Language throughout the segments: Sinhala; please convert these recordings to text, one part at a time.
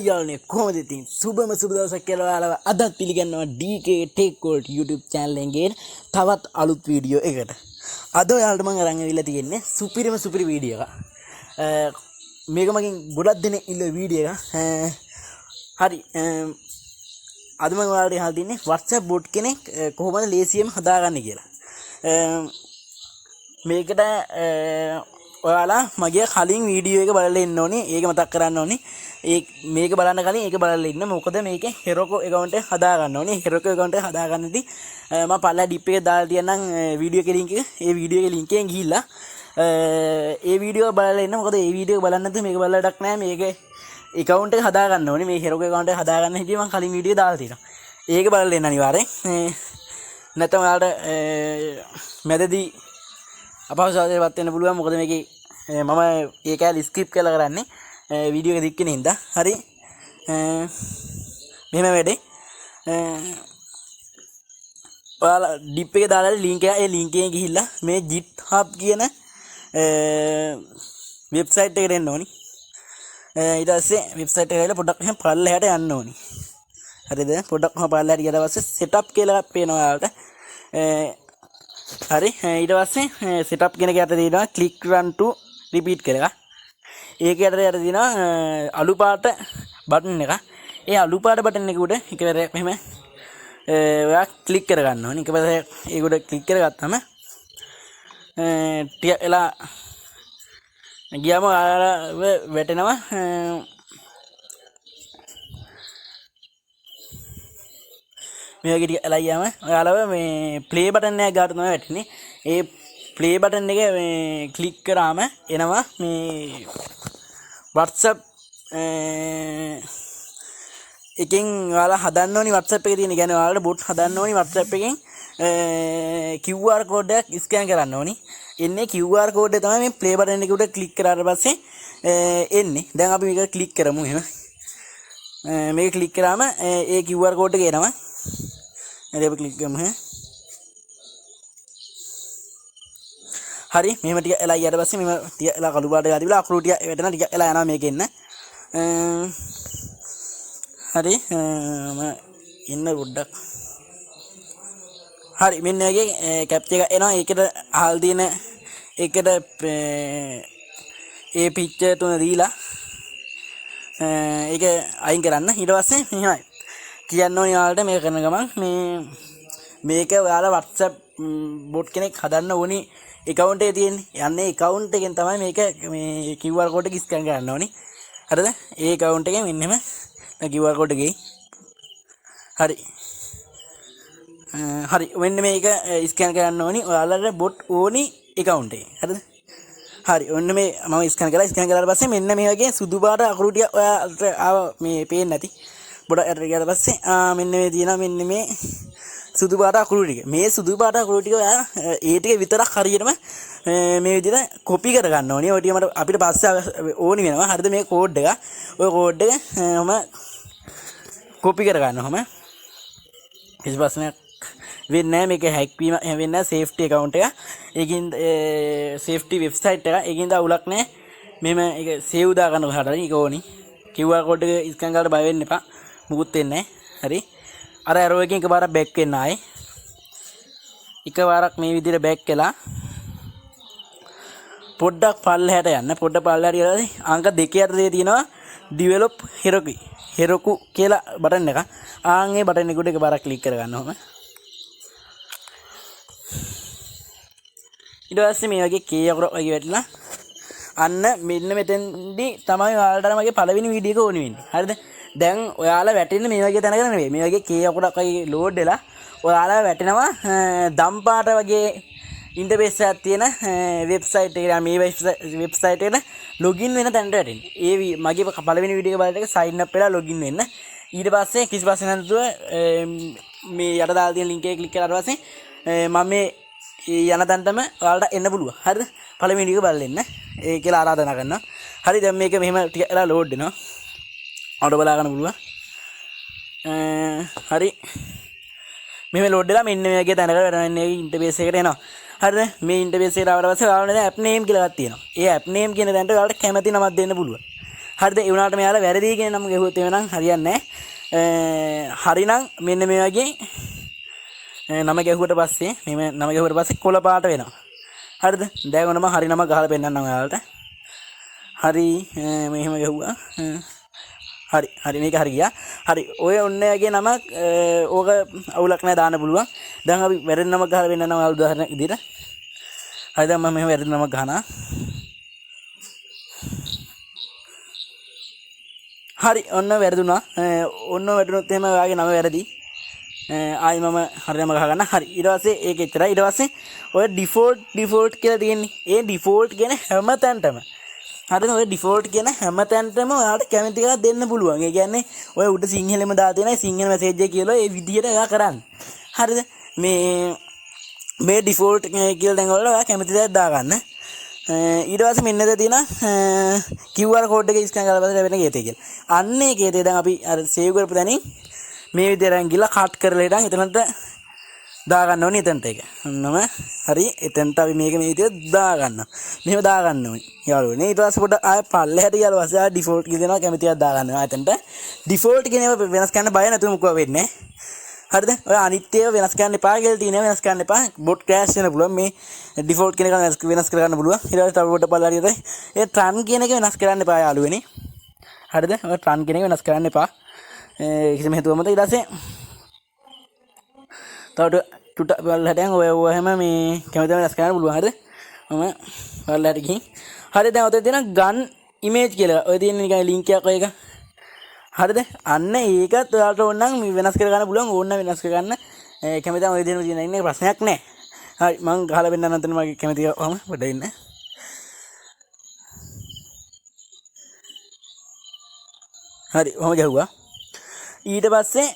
හායෝනේ කොහොමද ඉතින් සුබම සුබ දවසක් කියලා ඔයාලව අදත් පිළිගන්නවා DK Tech World YouTube channel එකෙන් තවත් අලුත් වීඩියෝ එකකට. අද ඔයාලට මම අරන් ඇවිල්ලා තියෙන්නේ සුපිරි වීඩියෝ එකක්. මේක මගෙන් ගොඩක් දෙනෙක් ඉල්ල වීඩියෝ එක. හරි අද මම ඔයාලට අහලා තින්නේ WhatsApp bot කෙනෙක් කොහොමද ලේසියෙන්ම හදාගන්නේ කියලා. මේකට ඔයාලා මගේ කලින් වීඩියෝ එක බලලා ඉන්න ඕනේ. ඒක මතක් කරන්න ඕනේ. මේක බලන්න කලින් ඒක බලලා ඉන්න. මොකද මේකේ heroku account එක හදා ගන්න ඕනේ. heroku account එක හදා ගන්නදී මම පල්ලා ඩිප් එකේ දාලා තියන්නම් වීඩියෝ එකේ link එක. ඒ වීඩියෝ එකේ link එකෙන් ගිහිල්ලා ඒ වීඩියෝ බලලා ඉන්න. මොකද ඒ වීඩියෝ එක බලන්න නැත්නම් මේක බලලා ඩක් නැහැ. මේකේ account එක හදා ගන්න ඕනේ. මේ heroku account එක හදා ගන්න හැටි මම කලින් වීඩියෝ දාලා තියෙනවා. ඒක බලලා ඉන්න අනිවාර්යෙන්. නැත්නම් ඔයාලට මැදදී අපහසුතාවයකට වෙන්න පුළුවන්. මොකද මේකේ මම ඒක ඇල ස්ක්‍රිප්ට් කරලා කරන්නේ වීඩියෝ එක දික්කනේ හින්දා. හරි මෙහෙම වැඩේ. ඔයාලා ඩිප් එකේ දාලා link එක ඒ link එකෙන් ගිහිල්ලා මේ GitHub කියන වෙබ්සයිට් එකට එන්න ඕනි. ඊට පස්සේ වෙබ්සයිට් එකට ගිහලා පොඩ්ඩක් මෙහෙම පල්ලෙහාට යන්න ඕනි. හරිද? පොඩ්ඩක් මෙහෙම පල්ලෙහාට ගියාට පස්සේ setup කියලා එකක් පේනවා ඔයාලට. හරි ඊට පස්සේ setup කියන එක යට තියෙනවා click run to repeat කියලා එකක්. ඒක යට තියෙනවා අලු පාට බටන් එක. ඒ අලු පාට බටන් එක උඩ එකවරක් මෙහෙම ඔයා ක්ලික් කර ගන්න ඕනේ. එකවරක් ඒක උඩ ක්ලික් කරගත්තාම ටික එලා ගියාම ඔයාලා වැටෙනවා මේ වගේ ටික එලා ගියාම ඔයාලව මේ ප්ලේ බටන් එක ගාට තමයි වැටෙන්නේ. ඒ ප්ලේ බටන් එක මේ ක්ලික් කරාම එනවා මේ WhatsApp එකෙන් ඔයාලා හදන්න ඕනි WhatsApp එකේ තියෙන. කියන්නේ ඔයාලට bot හදන්න ඕනි WhatsApp එකෙන් QR code එකක් ස්කෑන් කරන්න ඕනි. එන්නේ QR code එක තමයි මේ play button එක උඩ ක්ලික් කරාට පස්සේ එන්නේ. දැන් අපි මේක ක්ලික් කරමු එහෙම. මේක ක්ලික් කරාම ඒ QR code එක එනවා. හරි අපි ක්ලික් කරමු ඈ. හරි මෙහෙම ටික එලා ඊට පස්සේ මෙහෙම ටික එලා කළු පාට ගාලා තිබිලා අකුරු ටික වැටෙන ටික එලා යනවා මේකෙන් න. හරි මම ඉන්න පොඩ්ඩක්. හරි මෙන්න මේකේ කැප්චර් එක එනවා. ඒකට අහල් දින ඒකට ඒ පික්චර් තුන දීලා ඒක අයින් කරන්න. ඊට පස්සේ මෙහෙමයි කියන්න ඕනේ යාළුවට මේක කරන ගමන් මේක ඔයාලා WhatsApp bot කෙනෙක් හදන්න ඕනි account එකේ තියෙන්නේ. යන්නේ account එකෙන් තමයි මේක මේ QR code එක ස්කෑන් කරන්න ඕනි. හරිද? ඒ account එකෙන් මෙන්න එහෙම QR code එකේ. හරි. හරි මෙන්න මේක ස්කෑන් කරන්න ඕනි ඔයාලට bot ඕනි account එකේ. හරිද? හරි ඔන්න මේ මම ස්කෑන් කරලා පස්සේ මෙන්න මේ වගේ සුදු පාට අකුරු ටික ඔයාලට ආව මේ පේන්නේ නැති. බොඩ එරට ගියාට පස්සේ මෙන්න මේ තියෙනවා මෙන්න මේ සුදු පාට අකුරු ටික. මේ සුදු පාට අකුරු ටික ඔයා ඒ ටික විතරක් හරියටම මේ විදිහට කොපි කර ගන්න ඕනේ. ඔය ටික මට අපිට පස්සේ ඕනි වෙනවා. හරිද? මේ කෝඩ් එක. ඔය කෝඩ් එක මම කොපි කර ගන්නවා. මම කිසි ප්‍රශ්නයක් වෙන්නේ නැහැ. මේක හැක් වීම වෙන්නේ නැහැ. සේෆ්ටි account එක. ඒකින් සේෆ්ටි වෙබ්සයිට් එක. ඒකින් දවුලක් නැහැ. මෙහෙම ඒක සේව් දා ගන්න හරියට ඒක ඕනි. QR code එක ස්කෑන් කරලා බය වෙන්න එපා. මුකුත් වෙන්නේ නැහැ. හරි. අර arrow එකෙන් එකපාරක් බෑක් වෙන්න ආයේ. එකපාරක් මේ විදිහට බෑක් වෙලා පොඩ්ඩක් පල්ලෙහාට යන්න. පොඩ්ඩක් පල්ලෙහාට ගිහලා අංක 2 යට තියෙනවා develop heroku කියලා බටන් එක. ආන් ඒ බටන් එක උඩ එකපාරක් ක්ලික් කර ගන්න ඕම. ඊට පස්සේ මේ වගේ කී අකුර වගේ වැටලා අන්න මෙන්න මෙතෙන්දී තමයි ඔයාලට මගේ පළවෙනි වීඩියෝ එක ඕනි වෙන්නේ. හරිද? දැන් ඔයාලා වැටෙන්නේ මේ වගේ තැනකට නෙවෙයි. මේ වගේ කී අකුරක් වගේ ලෝඩ් වෙලා ඔයාලා වැටෙනවා දම් පාට වගේ ඉන්ටර්ෆේස් එකක් තියෙන වෙබ්සයිට් එකට. මේ වෙබ්සයිට් එකට ලොගින් වෙන තැනට වැටෙන්නේ. ඒ මගේ පළවෙනි වීඩියෝ එක බලලා සයින් අප් වෙලා ලොගින් වෙන්න. ඊට පස්සේ කිසි ප්‍රශ්නයක් නැතුව මේ යට දාලා තියෙන link එක ක්ලික් කරාට පස්සේ මම මේ යන තැනටම ඔයාලට එන්න පුළුවන්. හරිද? පළවෙනි වීඩියෝ එක බලලා එන්න. ඒ කියලා ආරාධනා කරනවා. හරි දැන් මේක මෙහෙම ටික වෙලා ලෝඩ් වෙනවා. ඔයාලට බලා ගන්න පුළුවන්. හරි මෙහෙම ලෝඩ් වෙලා මෙන්න මේ වගේ තැනකට වැටෙන්නේ ඉන්ටර්ෆේස් එකට එනවා. හරිද? මේ ඉන්ටර්ෆේස් එකට ආවට පස්සේ ඔයාලට app name කියලා එකක් තියෙනවා. ඒ app name කියන තැනට ඔයාලට කැමති නමක් දෙන්න පුළුවන්. හරිද ඒ වුණාට මෙයාලා වැරදි කියන නම ගෙවුවොත් එවනම් හරියන්නේ නැහැ හරිනම් මෙන්න මේ වගේ නම ගැහුවට පස්සේ මේ නම ගැහුවට පස්සේ කොළ පාට වෙනවා හරිද දැන් ඔන්න මම හරි නම ගහලා පෙන්නන්නම් ඔයාලට හරි මෙහෙම ගැහුවා හරි මේක හරි ගියා හරි ඔය ඔන්න වගේ නමක් ඕක අවුලක් නැහැ දාන්න පුළුවන් දැන් අපි වැරදි නමක් ගහලා පෙන්නන්නම් ඔයාලා උදාහරණයක් විදිහට හරි දැන් මම මෙහෙම වැරදි නමක් ගහනවා හරි ඔන්න වැරදුනා ඔන්න වැටුනොත් එහෙම ඔයාගේ නම වැරදි ආයි මම හරියම ගහ ගන්න හරි ඊට පස්සේ ඒක එච්චරයි ඊට පස්සේ ඔය ඩිෆෝල්ට් කියලා තියෙන්නේ ඒ ඩිෆෝල්ට් කියන හැම තැනටම හරිද ඔය ඩිෆෝල්ට් කියන හැම තැනටම ඔයාලට කැමති එකක් දෙන්න පුළුවන් ඒ කියන්නේ ඔය උඩ සිංහලෙම දාලා තියෙනවා සිංහල මැසේජ් එක කියලා ඒ විදිහට එයා කරන්න හරිද මේ ඩිෆෝල්ට් කියලා දැන් ඔයාලා කැමති දේ දාගන්න ඊට පස්සේ මෙන්න දැන් තියෙන QR කෝඩ් එක ස්කෑන් කරලා බලලා ලැබෙන ගේතේ කියලා අන්න ඒ ගේතේ දැන් අපි අර සේව් කරපු තැනින් මේ විදිහට ගිහලා කට් කරලා ඉතින් එතනට දා ගන්න ඕනේ එතනට ඒක. ඔන්නම හරි එතනට අපි මේක මේ විදිහට දා ගන්නවා. මෙහෙම දා ගන්න ඕනේ. යාළුවනේ ඊට පස්සේ පොඩ්ඩක් ආය පල්ලෙහාට ගියාට පස්සේ ආය ඩිෆෝල්ට් කියලා දෙනවා කැමතියක් දා ගන්නවා. එතනට ඩිෆෝල්ට් කියන ඒවා වෙනස් කරන්න බය නැතුව මොකද වෙන්නේ. හරිද? ඔය අනිත් ඒවා වෙනස් කරන්න එපා කියලා තියෙනවා වෙනස් කරන්න එපා. බොට් ක්‍රෑෂ් වෙන්න පුළුවන් මේ ඩිෆෝල්ට් කියන එක වෙනස් කරගන්න පුළුවන්. ඊට පස්සේ තව පොඩ්ඩක් බලලා හරියට ඒ ට්‍රන් කියන එක වෙනස් කරන්න එපා යාළුවනේ. හරිද? ඔය ට්‍රන් කියන එක වෙනස් කරන්න එපා. කිසිම හේතුවක් මත ඊට පස්සේ තව ටුට බලලා දැන් ඔය එහෙම මේ කැමතිම වෙනස් කරන්න පුළුවන් හරිද මම බලලා ගිහින් හරි දැන් ඔතන තියෙන ගන් ඉමේජ් කියලා ඔය තියෙන නිකන් ලින්ක් එකක් ඔය එක හරිද අන්න ඒකත් ඔයාලට ඕන නම් වෙනස් කර ගන්න පුළුවන් ඕන නම් වෙනස් කර ගන්න කැමතිම ඔය දෙන තියෙන ඉන්නේ ප්‍රශ්නයක් නැහැ හරි මම ගහලා වෙන්න නැත්නම් මගේ කැමතිවම පොඩ ඉන්න හරි මම ගැහුවා ඊට පස්සේ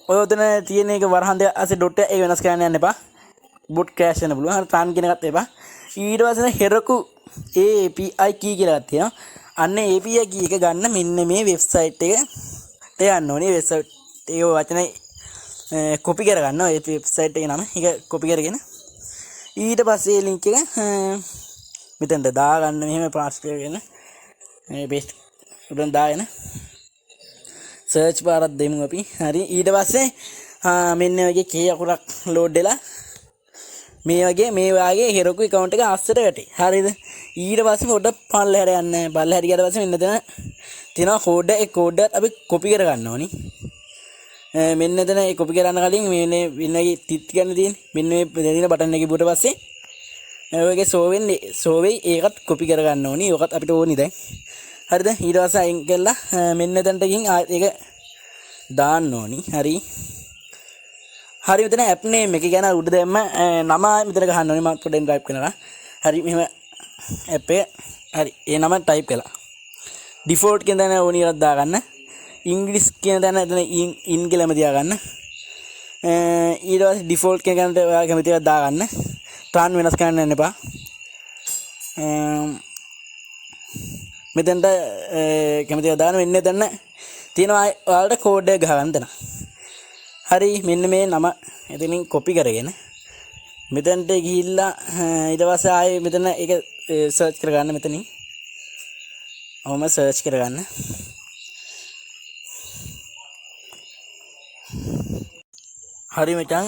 ඔය උතන තියෙන එක වරහන් දෙක අස්සේ ඩොට් එක වෙනස් කරන්න යන්න එපා බොට් ක්‍රෑෂ් වෙන්න පුළුවන් හරි ට්‍රාන් කියන එකත් එපා ඊට පස්සේ හෙරකු API key කියලා එකක් තියෙනවා අන්න API key එක ගන්න මෙන්න මේ වෙබ්සයිට් එකට යන්න ඕනේ වෙබ්සයිට් ඒ වචනේ කොපි කරගන්න ඔය වෙබ්සයිට් එකේ නම ඒක කොපි කරගෙන ඊට පස්සේ ලින්ක් එක මෙතනට දාගන්න මෙහෙම පාස් කරගෙන මේ පේස්ට් උඩන් දාගෙන සර්ච් පාරක් දෙමු අපි හරි ඊට පස්සේ මෙන්න වගේ කී අකුරක් ලෝඩ් වෙලා මේ වාගේ heroku account එක අස්සට වැටේ හරිද ඊට පස්සේ පොඩ්ඩක් පල්ලෙහාට යන්න පල්ලෙහාට ගියාට පස්සේ මෙන්න තියෙනවා කෝඩ් එක කෝඩ් එක අපි කොපි කර ගන්න ඕනි මෙන්න එතන ඒ කොපි කරන්න කලින් මේ වෙනගේ ටික් ගන්න තියෙන්නේ මෙන්න මේ දෙන බටන් එකේ බුවට පස්සේ ඔයගේ සෝවෙයි ඒකත් කොපි කර ගන්න ඕනි ඔකත් අපිට ඕනි දැන් හරිද ඊට පස්සේ අයින් කළා මෙන්න එතනට ගිහින් ඒක දාන්න ඕනි හරි මෙතන ඇප් නේම් එක ගැන උඩ දැම්ම නම මෙතන ගහන්න ඕනි මම පොඩ්ඩක් ටයිප් කරනවා හරි මෙහෙම ඇප් එක හරි ඒ නම ටයිප් කළා ඩිෆෝල්ට් කියන දේ ඕනි එකක් දාගන්න ඉංග්‍රීසි කියන දේ එතන ඉන් කියලාම තියාගන්න ඊට පස්සේ ඩිෆෝල්ට් කියන ගන්නට ඔයාලා කැමති එකක් දාගන්න ට්‍රාන් වෙනස් කරන්න යන්න එපා මෙතෙන්ට කැමතිව දාන්න මෙන්න එතන තියෙනවා ඔයාලට කෝඩ් එක ගහගන්න තැන. හරි මෙන්න මේ නම එතනින් කොපි කරගෙන මෙතනට ගිහිල්ලා ඊට පස්සේ ආයේ මෙතන ඒක සර්ච් කරගන්න මෙතනින්. ඔහොම සර්ච් කරගන්න. හරි මචං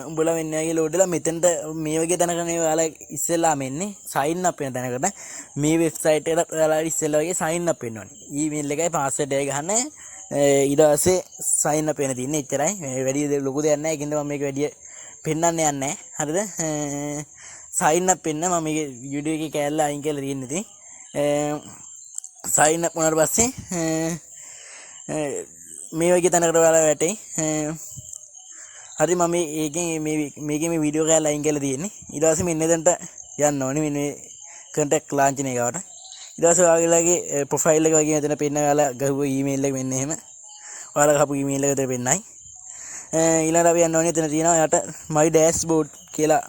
උඹලා මෙන්න වගේ ලෝඩ් වෙලා මෙතෙන්ට මේ වගේ තැනකනේ ඔයාලා ඉස්සෙල්ලාම එන්නේ සයින් අප් වෙන තැනකට මේ වෙබ්සයිට් එකට ඔයාලා ඉස්සෙල්ලා වගේ සයින් අප් වෙන්න ඕනේ ඊමේල් එකයි පාස්වර්ඩ් එකයි ගහන්න ඊට පස්සේ සයින් අප් වෙන්න තියෙන්නේ එච්චරයි වැඩි ලොකු දෙයක් නැහැ ඒකින්ද මම මේක වැඩි පෙන්නන්න යන්නේ නැහැ හරිද සයින් අප් වෙන්න මම මේක වීඩියෝ එකේ කැල්ල අයින් කරලා තියෙන්නේ ඉතින් සයින් අප් වුණාට පස්සේ මේ වගේ තැනකට ඔයාලා වැටේ හරි මම මේකේ මේ වීඩියෝ එකක් ලයින් කරලා තියෙන්නේ ඊට පස්සේ මෙන්න එතනට යන්න ඕනේ මෙන්න මේ කන්ටැක්ට් ලාන්චින් එකවට ඊට පස්සේ ඔයාලගේ ප්‍රොෆයිල් එක වගේ මෙතන පෙන්න ඔයාලා ගහුව ඊමේල් එක මෙන්න එහෙම ඔයාලා ගහපු ඊමේල් එක විතර පෙන්නයි ඊළඟට අපි යන්න ඕනේ එතන තියෙනවා යට my dashboard කියලා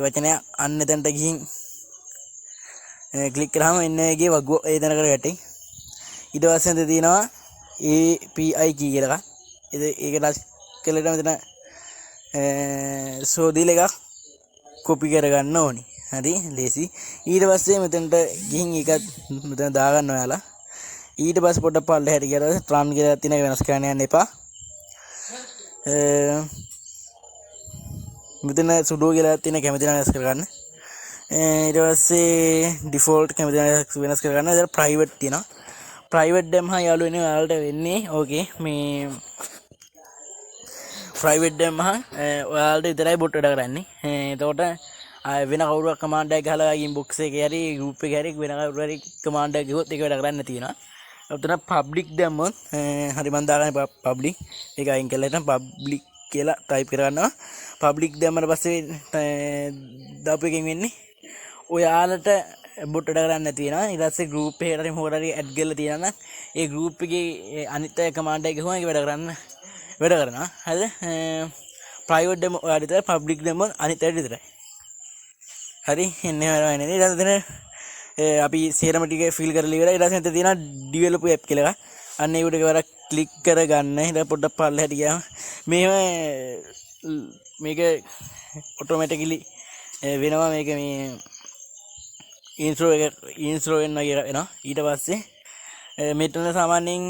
වචනය අන්න එතනට ගිහින් ක්ලික් කරාම එන්න එකේ වගුව ඒ තැනකට වැටේ ඊට පස්සේ එතන තියෙනවා API key කියලා ඒක ටච් කළාට මෙතන සෝදිල එකක් කොපි කරගන්න ඕනි හරි ලේසි. ඊට පස්සේ මෙතනට ගිහින් ඒක මෙතන දාගන්න ඔයාලා. ඊට පස්සේ පොඩ්ඩක් පල්ලෙහාට ගියලා රන් කියලා තියෙන එක වෙනස් කරන්න යන්න එපා. මෙතන සුඩෝ කියලා තියෙන කැමති නම් වෙනස් කරගන්න. ඊට පස්සේ ඩිෆෝල්ට් කැමති නම් වෙනස් කරගන්න. ඊට ප්‍රයිවට් තියෙනවා. ප්‍රයිවට් දැම්මහම යාළුවනේ ඔයාලට වෙන්නේ ඕකේ මේ ප්‍රයිවට් දැම්මහම ඔයාලට විතරයි බොට් වැඩ කරන්නේ. එතකොට වෙන කවුරුවක් කමාන්ඩ් එකක් ගහලා ඉන්බොක්ස් එකේ හරි ගෲප් එකේ හරි වෙන කවුරු හරි කමාන්ඩ් එකක් ගිහුවොත් ඒක වැඩ කරන්නේ තියෙනවා. ඔතන පබ්ලික් දැම්මොත් හරි මන් දාගන්නේ පබ්ලික් ඒක අයින් කරලා ඉතින් පබ්ලික් කියලා ටයිප් කරගන්නවා. පබ්ලික් දැම්මම පස්සේ දාපු එකෙන් වෙන්නේ ඔයාලට බොට් වැඩ කරන්නේ නැති වෙනවා. ඊට පස්සේ ගෲප් එකට හරි මොකටද හරි ඇඩ් කරලා තියනවා නම් ඒ ගෲප් එකේ අනිත් අය කමාන්ඩ් එක ගහුවම ඒක වැඩ කරනවා. හරිද? ප්‍රයිවට් දැම්ම ඔයාලට විතරයි පබ්ලික් දැම්මොත් අනිත් අයට විතරයි. හරි එන්නේ වෙනවා ඊට පස්සේ අපි සේරම ටික ෆිල් කරලා ඉවරයි. ඊට පස්සේ මෙතන තියෙනවා ඩෙවලොප් ඇප් කියලා එකක්. අන්න ඒක උඩ එකවරක් ක්ලික් කරගන්න. ඊට පොඩ්ඩක් පල්ලෙහාට ගියාම මේක ඔටෝමැටිකලි වෙනවා. මේක මේ ඉන්ස්ට්‍රෝ වෙන්න වෙනවා. ඊට පස්සේ මෙතන සාමාන්‍යයෙන්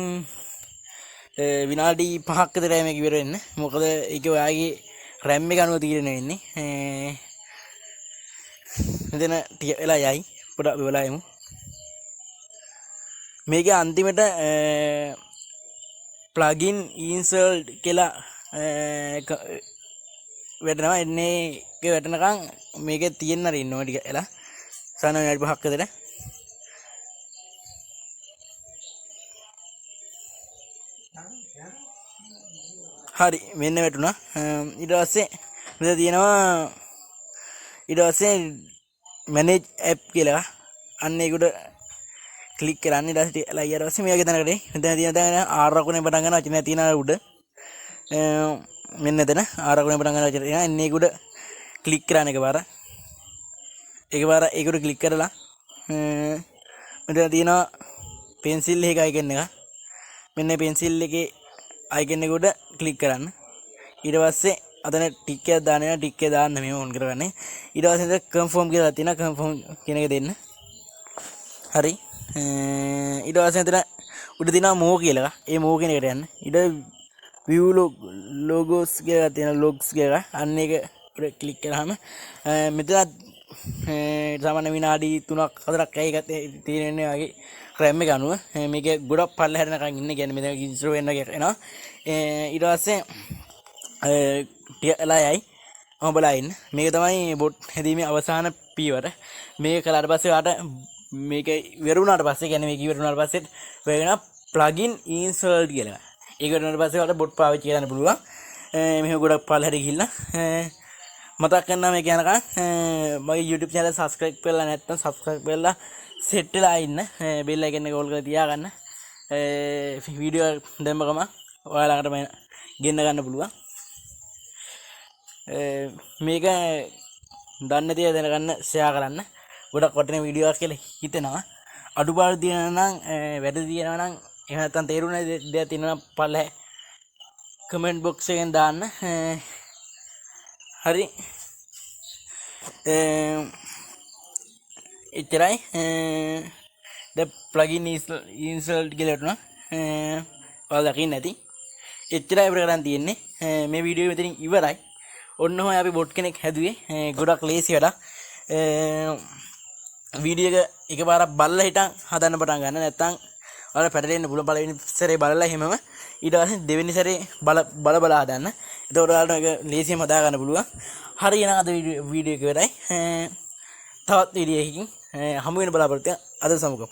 විනාඩි 5ක් විතර මේක ඉවර වෙන්න. මොකද ඒක ඔයාගේ RAM එක අනුව තීරණය වෙන්නේ. මෙතන ටික වෙලා යයි. පොඩක් වෙලා යමු. මේක අන්තිමට ප්ලගින් ඉන්ස්ටෝල්ඩ් කියලා වැටෙනවා. එන්නේ ඒක වැටෙනකන් මේක තියෙන්න හරි ඉන්නවා ටික එලා. සාන විනාඩි 5ක් විතර. හරි මෙන්න වැටුණා. ඊට පස්සේ මෙතන තියෙනවා ඊට පස්සේ මැනේජ් ඇප් කියලා. අන්න ඒකට ක්ලික් කරන්න. ඊට පස්සේ ඊට පස්සේ මේක තැනකට මෙතන තියෙන තැන ආර් රකුණේ පටන් ගන්න වචන තියෙන උඩ මෙන්න එතන ආර් රකුණේ පටන් ගන්න වචන තියෙනවා. එන්නේ ඒකට ක්ලික් කරන්න එකපාර ඒකට ක්ලික් කරලා මෙතන තියෙනවා පෙන්සිල් එකේ අයිකන් එක. මෙන්න පෙන්සිල් එකේ අයිකන් එක උඩ ක්ලික් කරන්න. ඊට පස්සේ අතන ටික් එකක් දාන්න වෙනවා. ටික් එක දාන්න මෙහෙම ඔන් කරගන්න. ඊට පස්සේ කන්ෆර්ම් කියලා තියෙනවා. කන්ෆර්ම් කියන එක දෙන්න. හරි. ඊට පස්සේ එතන උඩ තියෙනවා මෝ කියලා. ඒ මෝ කියන එකට යන්න. ඊට view logos කියලා තියෙනවා. logs කියලා. අන්න ඒක උඩ ක්ලික් කරාම මෙතන සාමාන්‍ය විනාඩි 3ක් 4ක් ඇයි තියෙන්නේ වගේ RAM එක අනුව මේක ගොඩක් පල්ලෙහාට යනකම් ඉන්නේ. කියන්නේ මෙතන ඉන්ස්ට්‍රෝ වෙන්න එනවා. ඊට පස්සේ ටික එලා යයි. මම බලා ඉන්න. මේක තමයි බොට් හැදීමේ අවසාන පියවර. මේක කළාට පස්සේ ඔයාට මේක ඉවර වුණාට පස්සේ කියන්නේ මේක ඉවර වුණාට පස්සේ වෙනවා ප්ලගින් ඉන්ස්ටෝල්ඩ් කියලා. ඒක වුණාට පස්සේ ඔයාලට බොට් පාවිච්චි කරන්න පුළුවන්. මෙහෙම ගොඩක් පල්ලෙහාට ගිහිල්ලා මතක් කරනවා මේක යනකම් මගේ YouTube channel subscribe කරලා නැත්නම් subscribe කරලා set වෙලා ඉන්න. bell icon එක ඕල් කරලා තියාගන්න. වීඩියෝ දැම්මකම ඔයාලකට ගෙන්න ගන්න පුළුවන්. මේක දන්න දේ දැනගන්න ෂෙයා කරන්න. ගොඩක් වටින වීඩියෝ එකක් කියලා හිතෙනවා. අඩුපාඩු තියෙනවා නම් වැඩි තියෙනවා නම් එහෙම නැත්නම් තේරුණ දෙයක් තියෙනවා නම් පල්ලෙහා කමෙන්ට් බොක්ස් එකෙන් දාන්න. හරි එච්චරයි. ද ප්ලගින් ඉන්ස්ටෝල්ඩ් කියලා වටුණා. ඔයාලා දකින්න ඇති. එච්චරයි අපිට කරන් තියෙන්නේ. මේ වීඩියෝ මෙතනින් ඉවරයි. ඔන්න ඔය අපි බොට් කෙනෙක් හැදුවේ. ගොඩක් ලේසි වැඩක්. වීඩියෝ එක එකපාරක් බලලා හිටන් හදන්න පටන් ගන්න. නැත්නම් ඔයාලා පැටලෙන්න පුළුවන්. පළවෙනි සැරේ බලලා එහෙමම ඊට පස්සේ දෙවෙනි සැරේ බල හදන්න. එතකොට ඔයාලට මේක ලේසියෙන්ම හදා ගන්න පුළුවන්. හරි එහෙනම් අද වීඩියෝ එක ඉවරයි. තවත් වීඩියෝ එකකින් හමු වෙන බලාපොරොත්තු වෙන අද සමුගමු.